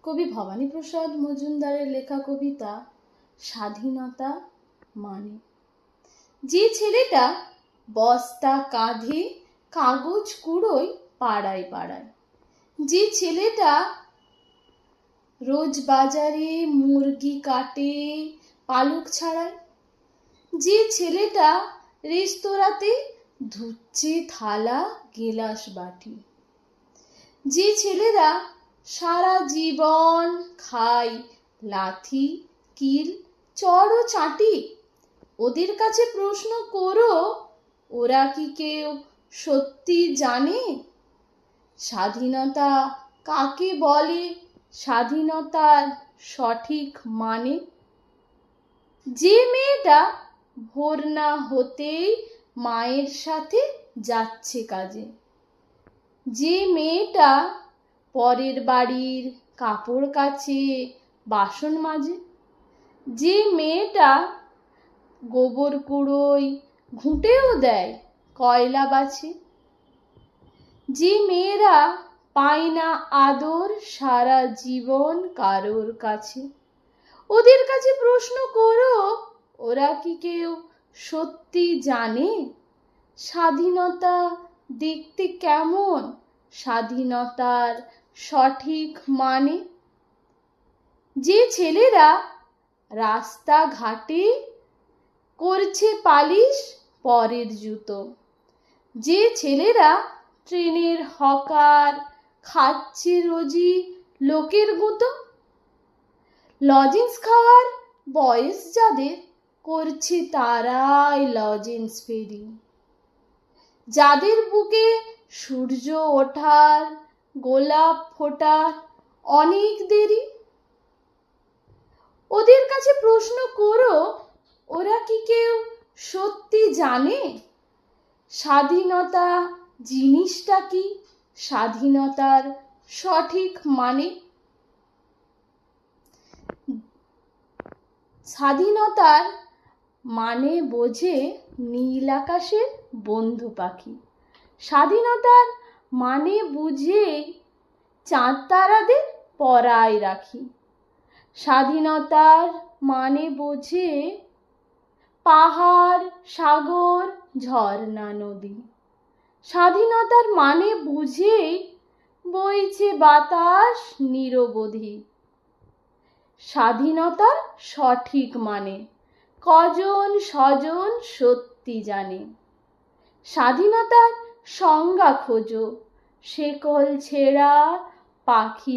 কবি ভবানীপ্রসাদ মজুমদারের লেখা কবিতা স্বাধীনতা মানে। যে ছেলেটা বস্তা কাঁধে কাগজ কুড়োয় পাড়ায় পাড়ায়, যে ছেলেটা রোজ বাজারে মুরগি কাটে পালক ছাড়ায়, যে ছেলেটা রেস্তোরাঁতে ধুচ্ছে থালা গেলাস বাটি, যে ছেলেরা সারা জীবন খায় লাথি কিল চড় ও চাটি, ওদের কাছে প্রশ্ন করো, ওরা কি কেউ সত্যি জানে স্বাধীনতা কাকে বলে, স্বাধীনতার সঠিক মানে? যে মেয়েটা ভোর না হতেই মায়ের সাথে যাচ্ছে কাজে, যে মেয়েটা পরের বাড়ির কাপড় কাচে বাসন মাজে, যে মেয়েটা গোবর কুড়োয় ঘুঁটেও দেয় কয়লা বাছে, যে মেয়েরা পায় না আদর সারা জীবন কারোর কাছে, ওদের কাছে প্রশ্ন করো, ওরা কি কেউ সত্যি জানে স্বাধীনতা দেখতে কেমন, স্বাধীনতার সঠিক মানে? যে ছেলেরা রাস্তাঘাটে করছে পালিশ পরের জুতো, যে ছেলেরা ট্রেনের হকার খাচ্ছে রোজই লোকের গুঁতো, লজেন্স খাওয়ার বয়স যাদের করছে তারাই লজেন্স ফেরি, যাদের বুকে সূর্য ওঠার গোলাপ ফোটার অনেক দেরি, ওদের কাছে প্রশ্ন করো, ওরা কি কেউ সত্যি জানে স্বাধীনতা জিনিসটা কি, স্বাধীনতার সঠিক মানে? স্বাধীনতার মানে বোঝে নীল আকাশের বন্ধু পাখি, স্বাধীনতার মানে বুঝে চাঁদ তারাদের পরায় রাখি, স্বাধীনতার মানে বোঝে পাহাড় সাগর ঝর্ণা নদী, স্বাধীনতার মানে বুঝে বইছে বাতাস নিরবধি। স্বাধীনতার সঠিক মানে কজন স্বজন সত্যি জানে, স্বাধীনতার সংজ্ঞা খোঁজো শেকল ছেঁড়া পাখি।